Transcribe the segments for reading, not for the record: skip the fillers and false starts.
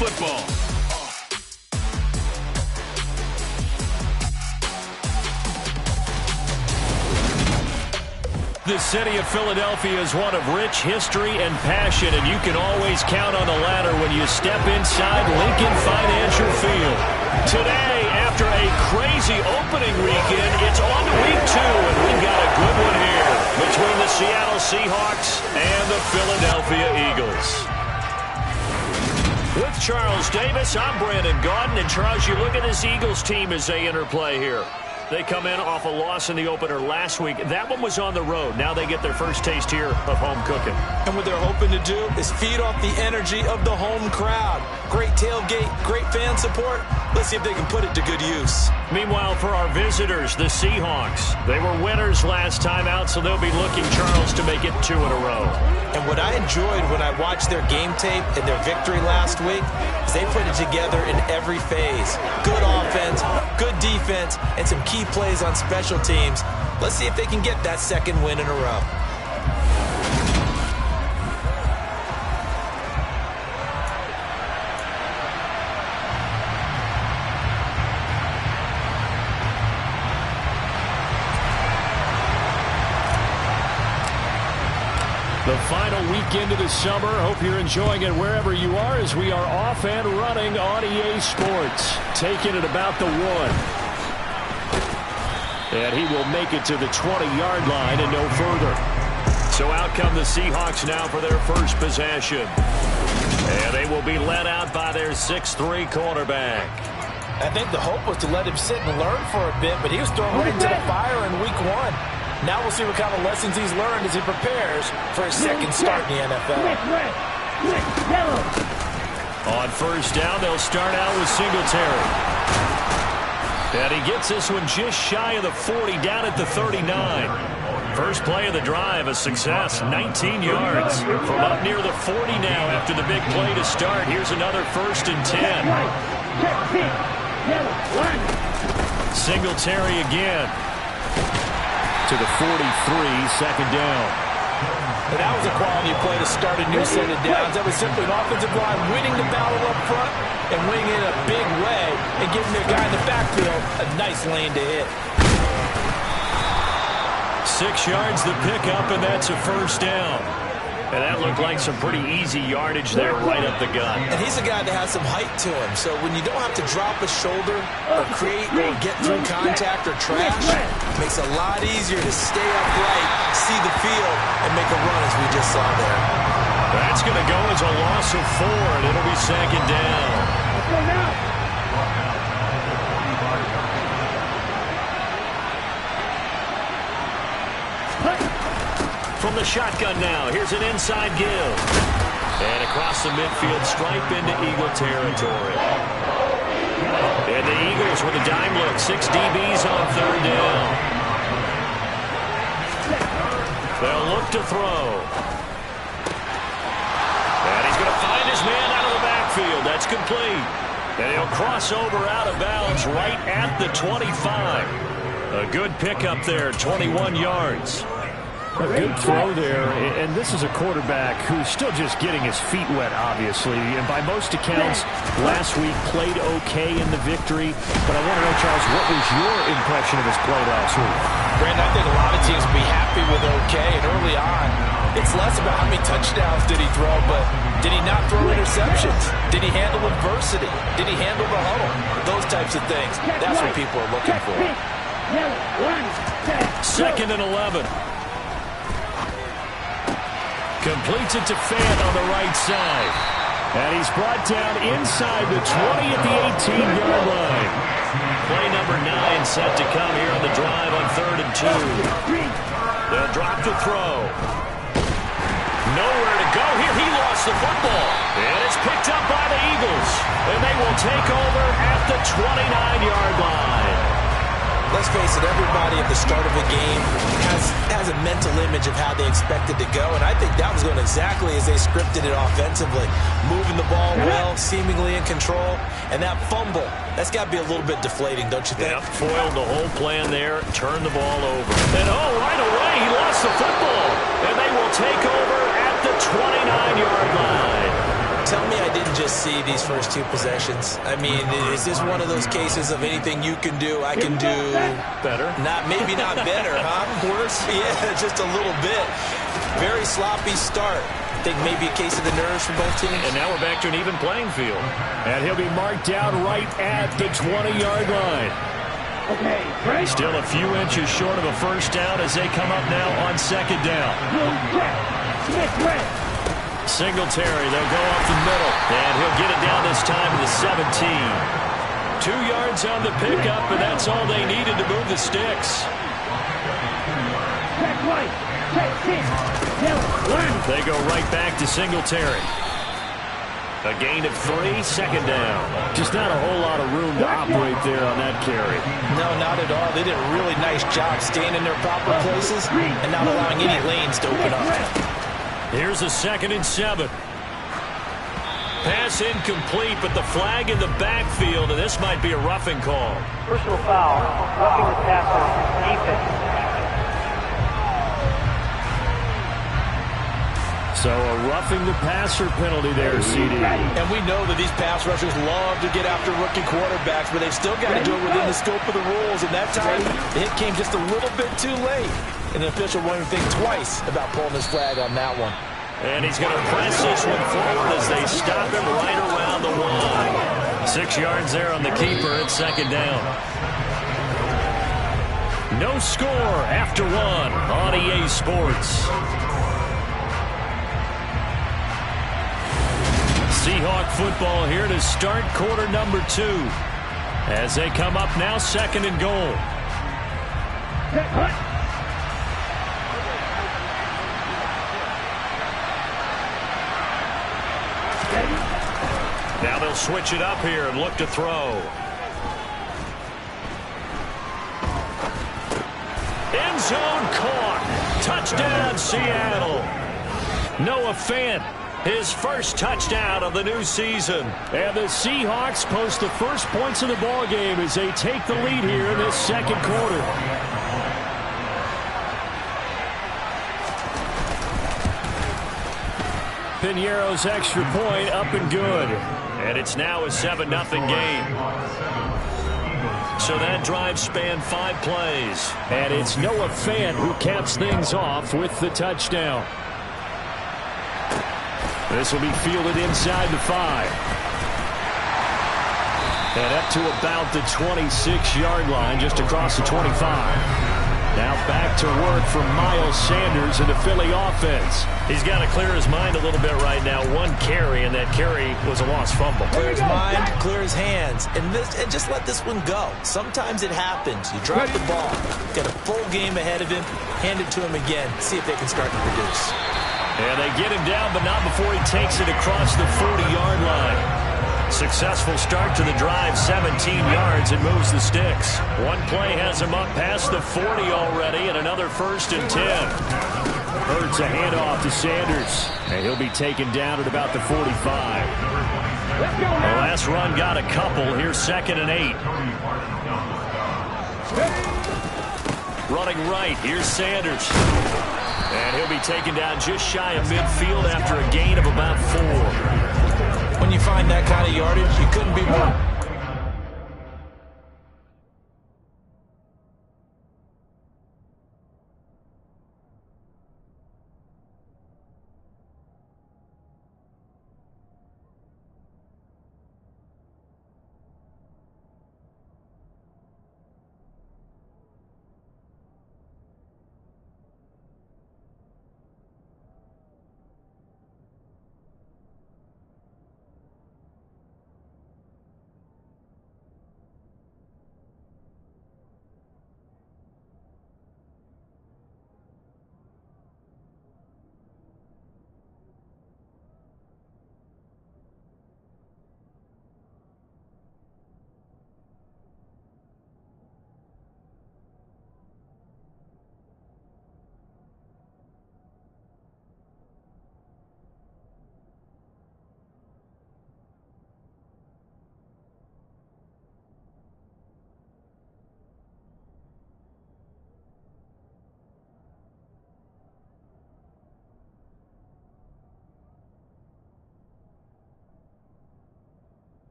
football. The city of Philadelphia is one of rich history and passion, and you can always count on the ladder when you step inside Lincoln Financial Field. Today, after a crazy opening weekend, it's on to week 2, and we've got a good one here between the Seattle Seahawks and the Philadelphia Eagles. With Charles Davis, I'm Brandon Gaudin, and Charles, you look at this Eagles team as they interplay here. They come in off a loss in the opener last week. That one was on the road. Now they get their first taste here of home cooking. And what they're hoping to do is feed off the energy of the home crowd. Great tailgate, great fan support. Let's see if they can put it to good use. Meanwhile, for our visitors, the Seahawks, they were winners last time out, so they'll be looking, Charles, to make it 2 in a row. And what I enjoyed when I watched their game tape and their victory last week is they put it together in every phase. Good offense, good defense, and some key plays on special teams. Let's see if they can get that second win in a row. The final weekend of the summer. Hope you're enjoying it wherever you are as we are off and running on EA Sports. Taking it about the 1. And he will make it to the 20-yard line and no further. So out come the Seahawks now for their first possession. And they will be led out by their 6'3 quarterback. I think the hope was to let him sit and learn for a bit, but he was thrown right into the fire in week 1. Now we'll see what kind of lessons he's learned as he prepares for his second start in the NFL. On first down, they'll start out with Singletary. And he gets this one just shy of the 40, down at the 39. First play of the drive, a success, 19 yards. From up near the 40 now after the big play to start. Here's another 1st and 10. Singletary again. To the 43, second down. And that was a quality play to start a new set of downs. That was simply an offensive line winning the battle up front and winning in a big way and giving their guy in the backfield a nice lane to hit. 6 yards the pickup, and that's a first down. And that looked like some pretty easy yardage there right up the gut. And he's a guy that has some height to him, so when you don't have to drop a shoulder or create or get through contact or trash, it makes it a lot easier to stay upright, see the field, and make a run as we just saw there. That's going to go as a loss of 4, and it'll be second down. From the shotgun now, here's an inside give. And across the midfield stripe into Eagle territory. And the Eagles with a dime look, 6 DBs on third down. They'll look to throw. And he's going to find his man out of the backfield. That's complete. And he'll cross over out of bounds right at the 25. A good pickup there, 21 yards. A good throw there, and this is a quarterback who's still just getting his feet wet, obviously. And by most accounts, last week played okay in the victory. But I want to know, Charles, what was your impression of his play last week? Brandon, I think a lot of teams will be happy with okay. And early on, it's less about how many touchdowns did he throw, but did he not throw interceptions? Did he handle adversity? Did he handle the huddle? Those types of things. That's what people are looking for. 2nd and 11. Completes it to Fant on the right side. And he's brought down inside the 20 at the 18-yard line. Play number 9 set to come here on the drive on 3rd and 2. They'll drop the throw. Nowhere to go here. He lost the football. And it's picked up by the Eagles. And they will take over at the 29-yard line. Let's face it, everybody at the start of a game has a mental image of how they expect it to go, and I think that was going exactly as they scripted it offensively. Moving the ball well, seemingly in control, and that fumble, that's got to be a little bit deflating, don't you think? Yep, foiled the whole plan there, turned the ball over. And right away, he lost the football, and they will take over at the 29-yard line. tell me I didn't just see these first two possessions. I mean, is this one of those cases of anything you can do, I can do better? Maybe not better, huh? Worse? Yeah, just a little bit. Very sloppy start. I think maybe a case of the nerves for both teams. And now we're back to an even playing field. And he'll be marked down right at the 20-yard line. Still a few inches short of a first down as they come up now on second down. Singletary, they'll go up the middle. And he'll get it down this time to the 17. 2 yards on the pickup, and that's all they needed to move the sticks. They go right back to Singletary. A gain of 3, second down. Just not a whole lot of room to operate there on that carry. No, not at all. They did a really nice job staying in their proper places and not allowing any lanes to open up. Here's a 2nd and 7. Pass incomplete, but the flag in the backfield, and this might be a roughing call. Personal foul, roughing the passer, defense. So a roughing the passer penalty there, CD. And we know that these pass rushers love to get after rookie quarterbacks, but they've still got to do it within the scope of the rules. And that time, the hit came just a little bit too late. And the official won't even think twice about pulling his flag on that one. And he's going to press this one forward as they stop him right around the line. 6 yards there on the keeper at second down. No score after 1 on EA Sports. Seahawk football here to start quarter number 2. As they come up now, 2nd and goal. Now they'll switch it up here and look to throw. End zone caught. Touchdown, Seattle. Noah Fant. His first touchdown of the new season. And the Seahawks post the first points of the ball game as they take the lead here in this second quarter. Piñeiro's extra point up and good. And it's now a 7-0 game. So that drive spanned 5 plays. And it's Noah Fant who caps things off with the touchdown. This will be fielded inside the 5. And up to about the 26-yard line, just across the 25. Now back to work for Miles Sanders in the Philly offense. He's got to clear his mind a little bit right now. 1 carry, and that carry was a lost fumble. Clear his mind, clear his hands, and just let this one go. Sometimes it happens. You drop the ball, got a full game ahead of him, hand it to him again, see if they can start to produce. And they get him down, but not before he takes it across the 40-yard line. Successful start to the drive, 17 yards, and moves the sticks. 1 play has him up past the 40 already, and another 1st and 10. Hurts a handoff to Sanders, and he'll be taken down at about the 45. The last run got a couple. Here's 2nd and 8. Running right, here's Sanders. And he'll be taken down just shy of midfield after a gain of about 4. When you find that kind of yardage, you couldn't be more.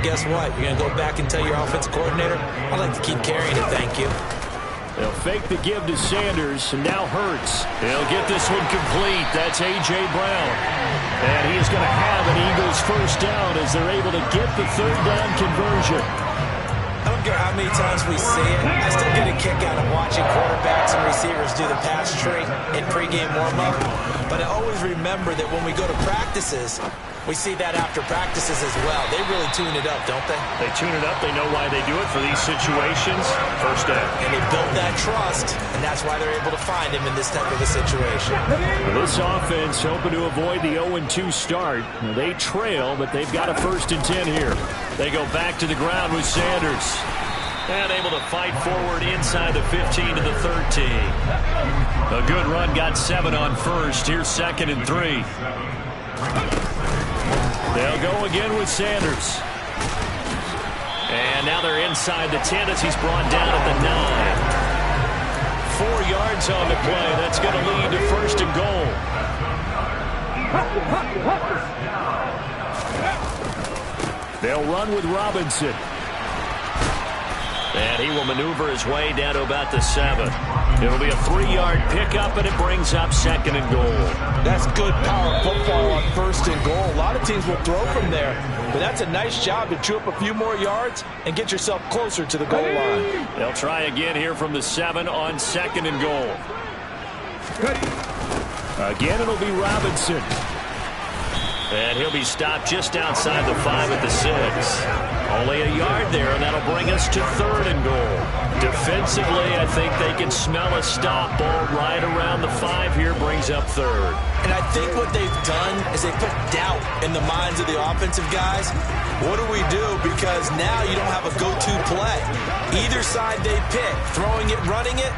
guess what? You're going to go back and tell your offensive coordinator, I'd like to keep carrying it, thank you. They'll fake the give to Sanders, and now Hurts. He'll get this one complete. That's A.J. Brown. And he is going to have an Eagles first down as they're able to get the third down conversion. I don't care how many times we see it. I still get a kick out of watching quarterbacks and receivers do the pass tree in pregame warm-up. But I always remember that when we go to practices, we see that after practices as well. They really tune it up, don't they? They tune it up. They know why they do it for these situations. First down. And they built that trust, and that's why they're able to find him in this type of a situation. This offense hoping to avoid the 0-2 start. They trail, but they've got a 1st and 10 here. They go back to the ground with Sanders. And able to fight forward inside the 15 to the 13. A good run, got 7 on first. Here's 2nd and 3. They'll go again with Sanders. And now they're inside the 10 as he's brought down at the 9. 4 yards on the play. That's going to lead to 1st and goal. They'll run with Robinson. And he will maneuver his way down to about the 7. It'll be a 3-yard pickup, and it brings up 2nd and goal. That's good power football on 1st and goal. A lot of teams will throw from there, but that's a nice job to chew up a few more yards and get yourself closer to the goal line. They'll try again here from the 7 on 2nd and goal. Again, it'll be Robinson. And he'll be stopped just outside the 5 at the 6. Only a yard there, and that'll bring us to 3rd and goal. Defensively, I think they can smell a stop. Ball right around the 5 here brings up 3rd. And I think what they've done is they put doubt in the minds of the offensive guys. What do we do? Because now you don't have a go-to play. Either side they pick, throwing it, running it,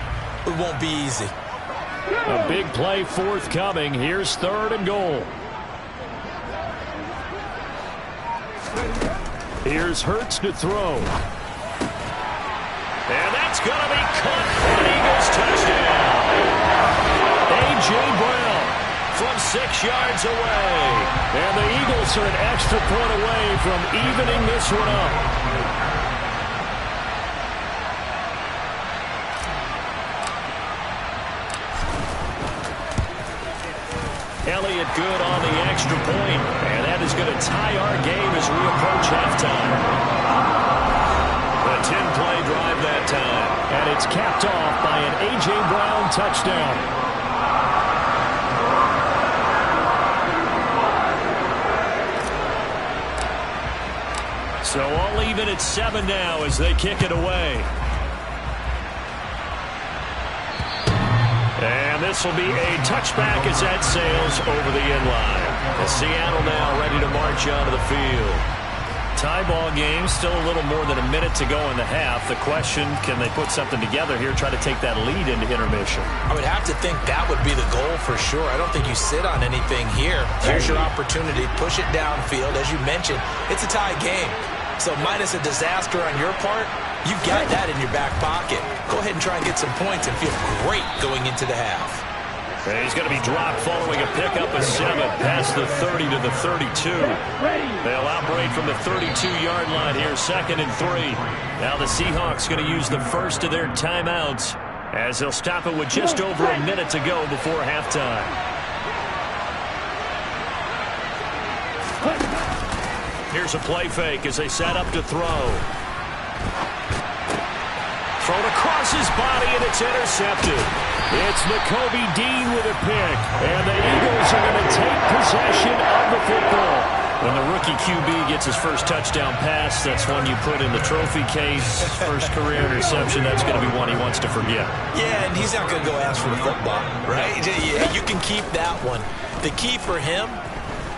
it won't be easy. A big play forthcoming. Here's 3rd and goal. Here's Hurts to throw. And that's going to be caught for an Eagles touchdown. A.J. Brown from 6 yards away. And the Eagles are an extra point away from evening this one up. Elliott good on the extra point, and that is going to tie our game as we approach halftime. A 10-play drive that time, and it's capped off by an A.J. Brown touchdown. So all even at 7 now as they kick it away. And this will be a touchback as that sails over the end line. And Seattle now ready to march onto the field. Tie ball game, still a little more than a minute to go in the half. The question, can they put something together here, try to take that lead into intermission? I would have to think that would be the goal for sure. I don't think you sit on anything here. Here's your opportunity. Push it downfield. As you mentioned, it's a tie game. So minus a disaster on your part, you've got that in your back pocket. Go ahead and try and get some points and feel great going into the half. And he's going to be dropped following a pickup of 7 past the 30 to the 32. They'll operate from the 32-yard line here, 2nd and 3. Now the Seahawks going to use the first of their timeouts as they'll stop it with just over a minute to go before halftime. Here's a play fake as they set up to throw. Thrown across his body, and it's intercepted. It's Nakobe Dean with a pick, and the Eagles are going to take possession of the football. When the rookie QB gets his first touchdown pass, that's one you put in the trophy case. First career interception, that's going to be one he wants to forget. Yeah, and he's not going to go ask for the football, right? You can keep that one. The key for him,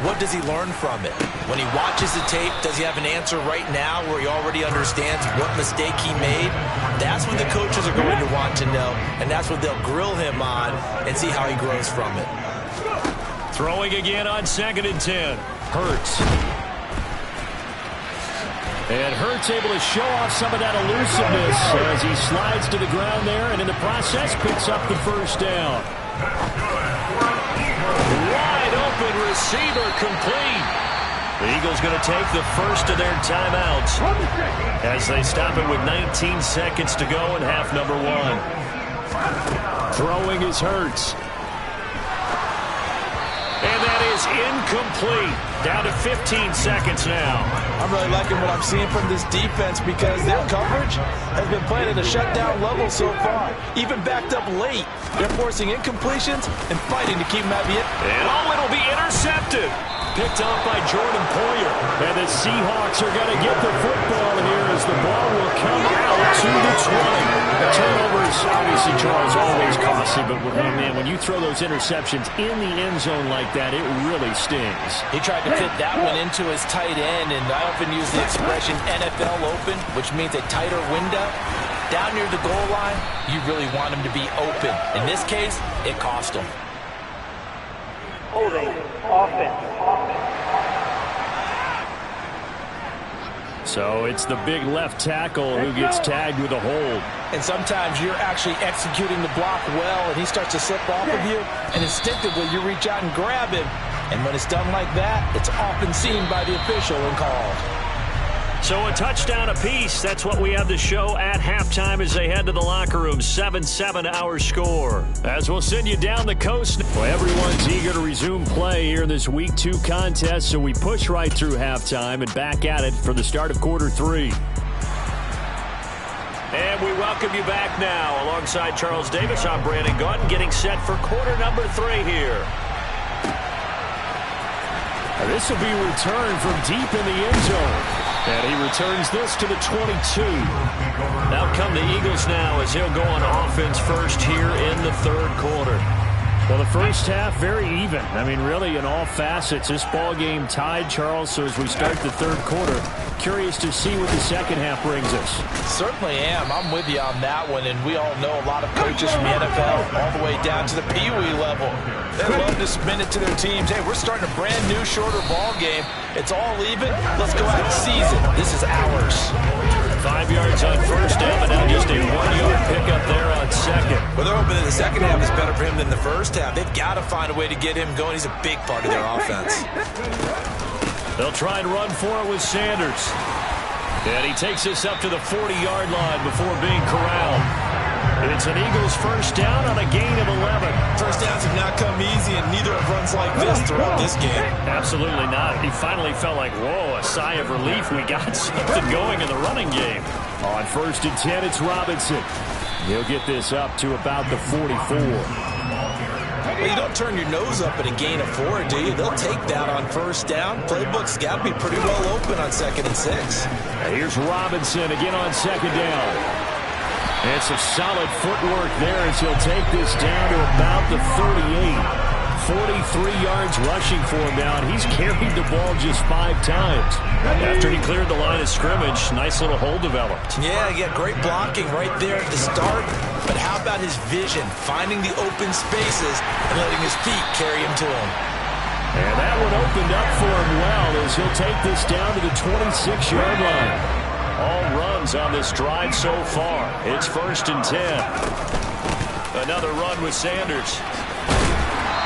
what does he learn from it? When he watches the tape, does he have an answer right now where he already understands what mistake he made? That's what the coaches are going to want to know, and that's what they'll grill him on and see how he grows from it. Throwing again on 2nd and 10. Hurts. And Hurts able to show off some of that elusiveness as he slides to the ground there, and in the process picks up the first down. Wide open receiver complete. The Eagles going to take the first of their timeouts as they stop it with 19 seconds to go in half number 1. Throwing is Hurts. And that is incomplete. Down to 15 seconds now. I'm really liking what I'm seeing from this defense because their coverage has been playing at a shutdown level so far. Even backed up late. They're forcing incompletions and fighting to keep them at the end. And it'll be intercepted. Picked up by Jordan Poyer. And the Seahawks are going to get the football here as the ball will come out to the 20. The turnovers, obviously, Charles, always costly. But, man, when you throw those interceptions in the end zone like that, it really stings. He tried to fit that one into his tight end, and I often use the expression NFL open, which means a tighter window. Down near the goal line, you really want him to be open. In this case, it cost him. Holding offense. So it's the big left tackle who gets tagged with a hold. And sometimes you're actually executing the block well, and he starts to slip off of you, and instinctively you reach out and grab him. And when it's done like that, it's often seen by the official and called. So a touchdown apiece. That's what we have to show at halftime as they head to the locker room. 7-7 our score. As we'll send you down the coast. Well, everyone's eager to resume play here in this Week 2 contest, so we push right through halftime and back at it for the start of quarter 3. And we welcome you back now. Alongside Charles Davis, I'm Brandon Gaudin, getting set for quarter number 3 here. This will be returned from deep in the end zone. And he returns this to the 22. Out come the Eagles now as he'll go on offense first here in the third quarter. Well, the first half, very even. I mean, really, in all facets, this ball game tied, Charles. So as we start the third quarter, curious to see what the second half brings us. Certainly am. I'm with you on that one. And we all know a lot of coaches from the NFL all the way down to the peewee level. They love to spin it to their teams. Hey, we're starting a brand new, shorter ball game. It's all even. Let's go out and seize it. This is ours. 5 yards on first down, but now just a 1-yard pickup there on second. Well, they're hoping that the second half is better for him than the first half. They've got to find a way to get him going. He's a big part of their offense. They'll try and run for it with Sanders. And he takes this up to the 40-yard line before being corralled. It's an Eagles first down on a gain of 11. First downs have not come easy, and neither have runs like this throughout this game. Absolutely not. He finally felt like, whoa, a sigh of relief. We got something going in the running game. On first and 10, it's Robinson. He'll get this up to about the 44. Well, you don't turn your nose up at a gain of 4, do you? They'll take that on first down. Playbook's got to be pretty well open on 2nd and 6. Here's Robinson again on second down. And some solid footwork there as he'll take this down to about the 38. 43 yards rushing for him now, and he's carried the ball just 5 times. After he cleared the line of scrimmage, nice little hole developed. Yeah, he got great blocking right there at the start. But how about his vision, finding the open spaces and letting his feet carry him to him? And that one opened up for him well as he'll take this down to the 26-yard line. All runs on this drive so far. It's first and 10. Another run with Sanders.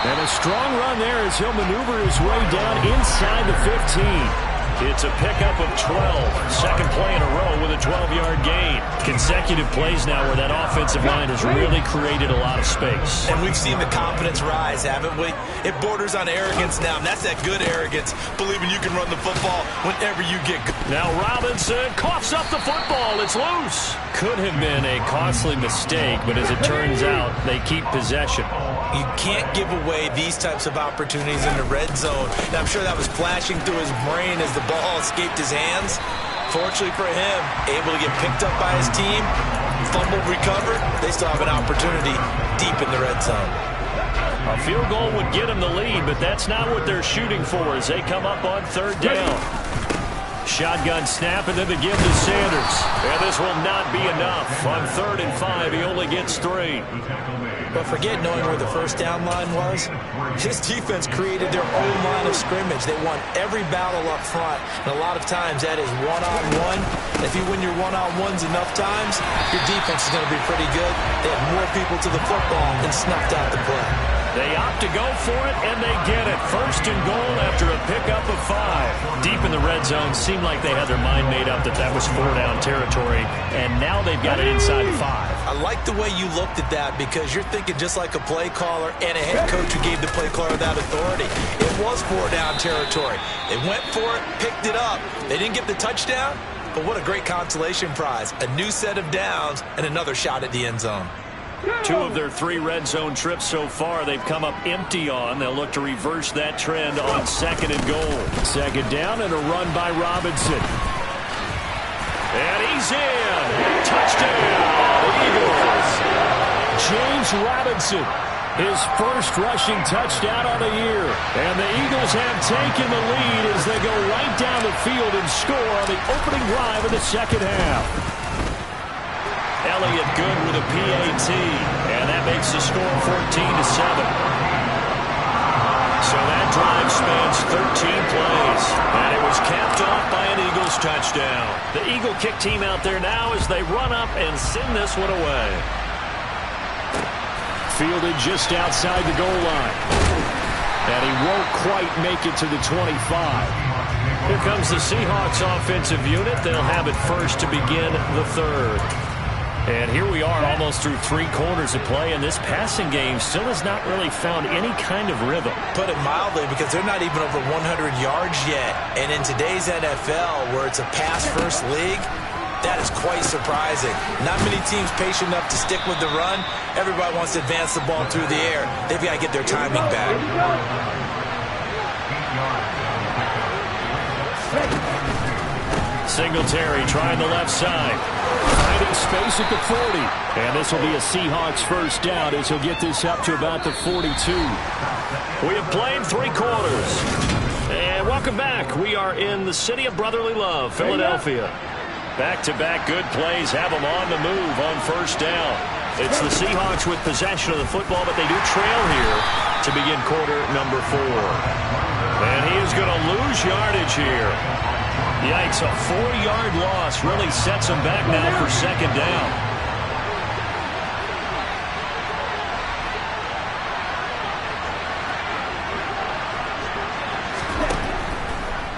And a strong run there as he'll maneuver his way down inside the 15. It's a pickup of 12. Second play in a row with a 12-yard gain. Consecutive plays now where that offensive line has really created a lot of space. And we've seen the confidence rise, haven't we? It borders on arrogance now, and that's that good arrogance, believing you can run the football whenever you get good. Now Robinson coughs up the football. It's loose. Could have been a costly mistake, but as it turns out, they keep possession. You can't give away these types of opportunities in the red zone. And I'm sure that was flashing through his brain as the ball escaped his hands. Fortunately for him, able to get picked up by his team, fumbled, recovered. They still have an opportunity deep in the red zone. A field goal would get them the lead, but that's not what they're shooting for as they come up on third down. Shotgun snap, and then the give to Sanders. And this will not be enough. On 3rd and 5, he only gets 3. But forget knowing where the first down line was. His defense created their own line of scrimmage. They won every battle up front. And a lot of times that is one-on-one. If you win your one-on-ones enough times, your defense is going to be pretty good. They had more people to the football and snuffed out the play. They opt to go for it, and they get it. First and goal after a pickup of 5. Deep in the red zone, seemed like they had their mind made up that that was 4-down territory, and now they've got it inside the 5. I like the way you looked at that because you're thinking just like a play caller and a head coach who gave the play caller that authority. It was 4-down territory. They went for it, picked it up. They didn't get the touchdown, but what a great consolation prize. A new set of downs and another shot at the end zone. 2 of their 3 red zone trips so far they've come up empty on. They'll look to reverse that trend on second and goal. Second down and a run by Robinson. And he's in. Touchdown, Eagles. James Robinson, his first rushing touchdown on the year. And the Eagles have taken the lead as they go right down the field and score on the opening drive of the second half. Elliott good with a PAT, and that makes the score 14-7. So that drive spans 13 plays, and it was capped off by an Eagles touchdown. The Eagle kick team out there now as they run up and send this one away. Fielded just outside the goal line, and he won't quite make it to the 25. Here comes the Seahawks offensive unit. They'll have it first to begin the third. And here we are almost through 3 quarters of play, and this passing game still has not really found any kind of rhythm. Put it mildly, because they're not even over 100 yards yet. And in today's NFL, where it's a pass-first league, that is quite surprising. Not many teams patient enough to stick with the run. Everybody wants to advance the ball through the air. They've got to get their timing back. Singletary trying the left side. Finding space at the 40. And this will be a Seahawks first down as he'll get this up to about the 42. We have played 3 quarters. And welcome back. We are in the city of brotherly love, Philadelphia. Back-to-back good plays have them on the move on first down. It's the Seahawks with possession of the football, but they do trail here to begin quarter number 4. And he is going to lose yardage here. Yikes, a 4-yard loss really sets him back now for second down.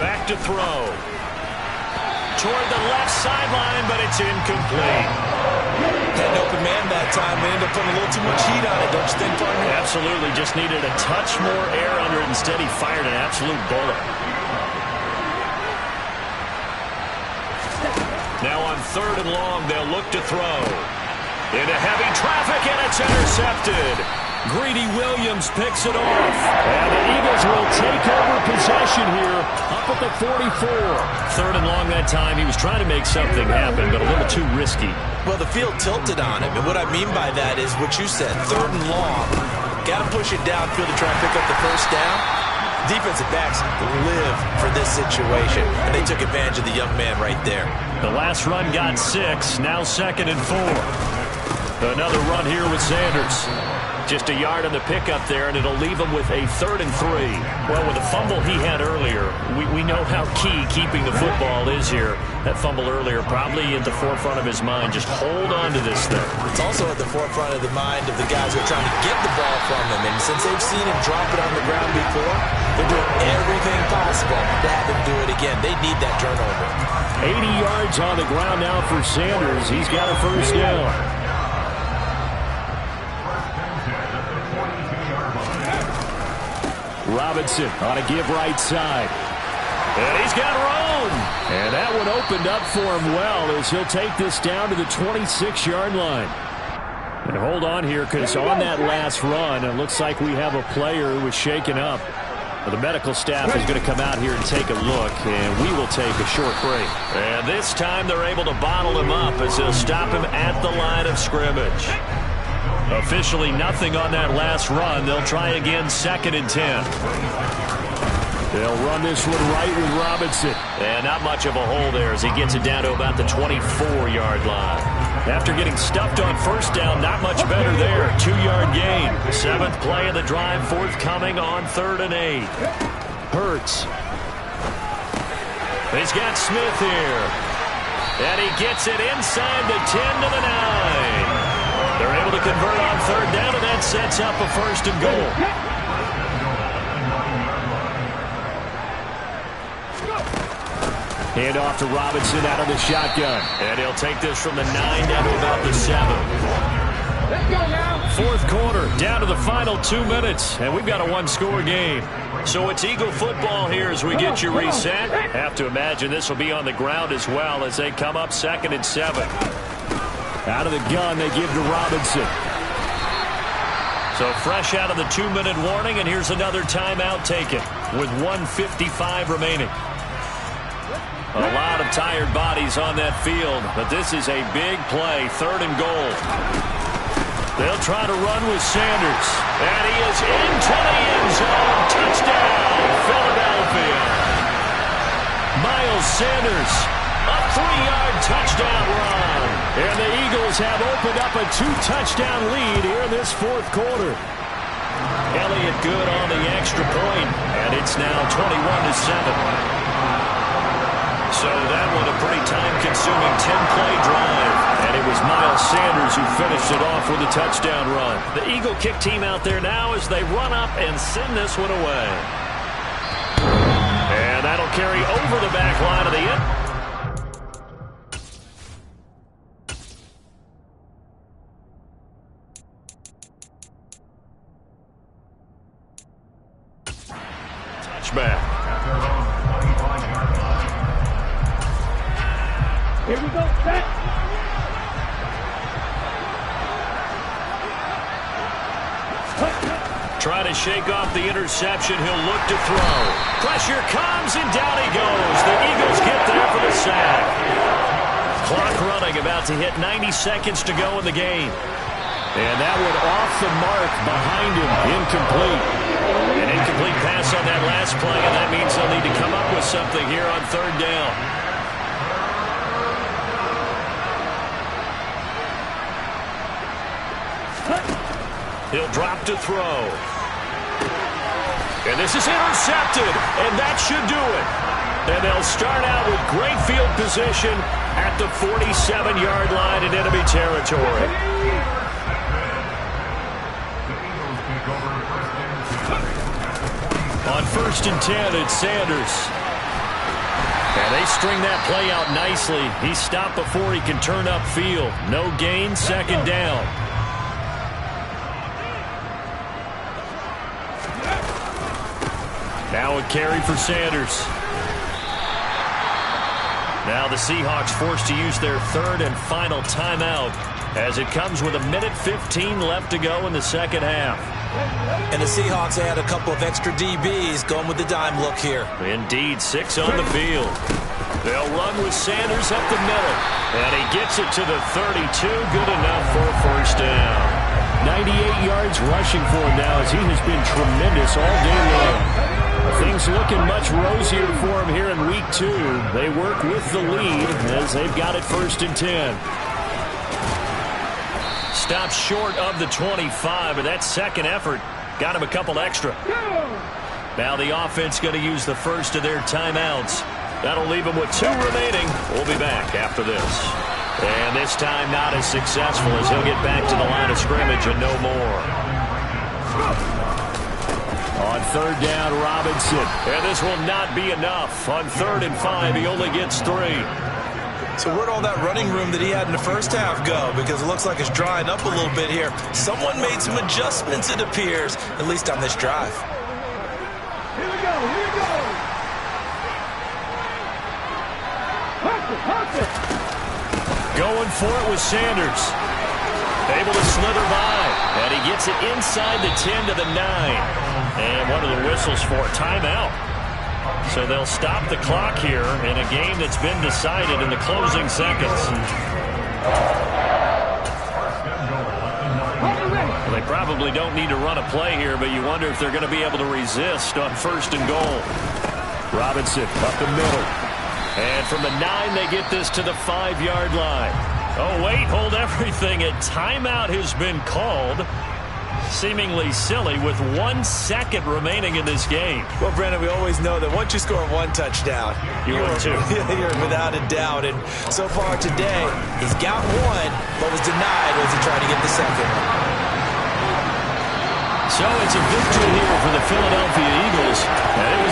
Back to throw. Toward the left sideline, but it's incomplete. Had an open man that time. They ended up putting a little too much heat on it, don't you think, partner? Absolutely. Just needed a touch more air under it. Instead, he fired an absolute bullet. Now on third and long, they'll look to throw. Into heavy traffic, and it's intercepted. Greedy Williams picks it off. And the Eagles will take over possession here up at the 44. Third and long that time. He was trying to make something happen, but a little too risky. Well, the field tilted on him, and what I mean by that is what you said. Third and long, got to push it downfield to try and pick up the first down. Defensive backs live for this situation, and they took advantage of the young man right there. The last run got 6, now second and 4. Another run here with Sanders. Just a yard on the pickup there, and it'll leave him with a 3rd and 3. Well, with the fumble he had earlier, we know how key keeping the football is here. That fumble earlier probably at the forefront of his mind. Just hold on to this thing. It's also at the forefront of the mind of the guys who are trying to get the ball from him. And since they've seen him drop it on the ground before, they're doing everything possible to have him do it again. They need that turnover. 80 yards on the ground now for Sanders. He's got a first down. Robinson on a give right side. And he's got room. And that one opened up for him well as he'll take this down to the 26-yard line. And hold on here, because on that last run, it looks like we have a player who was shaken up. Well, the medical staff is going to come out here and take a look, and we will take a short break. And this time they're able to bottle him up as they'll stop him at the line of scrimmage. Officially nothing on that last run. They'll try again, 2nd and 10. They'll run this one right with Robinson. And not much of a hole there as he gets it down to about the 24-yard line. After getting stuffed on first down, not much better there. 2-yard gain. 7th play of the drive forthcoming on 3rd and 8. Hurts. He's got Smith here. And he gets it inside the 10 to the 9. They're able to convert on third down, and that sets up a first and goal. Hand off to Robinson out of the shotgun. And he'll take this from the 9 down to about the 7. Fourth quarter, down to the final 2 minutes, and we've got a one-score game. So it's Eagle football here as we get you reset. Have to imagine this will be on the ground as well as they come up 2nd and 7. Out of the gun, they give to Robinson. So fresh out of the 2-minute warning, and here's another timeout taken with 1:55 remaining. A lot of tired bodies on that field, but this is a big play, 3rd and goal. They'll try to run with Sanders, and he is into the end zone. Touchdown, Philadelphia. Miles Sanders, a 3-yard touchdown run. And the Eagles have opened up a 2-touchdown lead here in this fourth quarter. Elliott good on the extra point, and it's now 21-7. So that one a pretty time-consuming 10-play drive. And it was Miles Sanders who finished it off with a touchdown run. The Eagle kick team out there now as they run up and send this one away. And that'll carry over the back line of the end. Touchback. Here we go, set. Try to shake off the interception. He'll look to throw. Pressure comes, and down he goes. The Eagles get there for the sack. Clock running, about to hit 90 seconds to go in the game. And that one off the mark behind him. Incomplete. An incomplete pass on that last play, and that means they'll need to come up with something here on 3rd down. He'll drop to throw. And this is intercepted, and that should do it. And they'll start out with great field position at the 47-yard line in enemy territory. On 1st and 10, it's Sanders. And they string that play out nicely. He's stopped before he can turn upfield. No gain, 2nd down. Now a carry for Sanders. Now the Seahawks forced to use their 3rd and final timeout as it comes with 1:15 left to go in the 2nd half. And the Seahawks add a couple of extra DBs going with the dime look here. Indeed, 6 on the field. They'll run with Sanders up the middle. And he gets it to the 32. Good enough for a 1st down. 98 yards rushing for him now as he has been tremendous all day long. Things looking much rosier for him here in week 2. They work with the lead as they've got it 1st and 10. Stopped short of the 25, but that second effort got him a couple extra. Now the offense going to use the first of their timeouts. That'll leave them with 2 remaining. We'll be back after this. And this time not as successful as he'll get back to the line of scrimmage and no more. On 3rd down, Robinson. And this will not be enough. On 3rd and 5, he only gets 3. So where'd all that running room that he had in the first half go? Because it looks like it's drying up a little bit here. Someone made some adjustments, it appears, at least on this drive. Here we go, here we go. Huck it. Going for it with Sanders. Able to slither by. And he gets it inside the 10 to the 9. And one of the whistles for a timeout. So they'll stop the clock here in a game that's been decided in the closing seconds. Well, they probably don't need to run a play here, but you wonder if they're going to be able to resist on 1st and goal. Robinson up the middle. And from the 9, they get this to the 5-yard line. Oh, wait, hold everything. A timeout has been called. Seemingly silly with 1 second remaining in this game. Well, Brandon, we always know that once you score 1 touchdown, you're without a doubt. And so far today, he's got 1, but was denied as he tried to get the 2nd. So it's a victory here for the Philadelphia Eagles. And it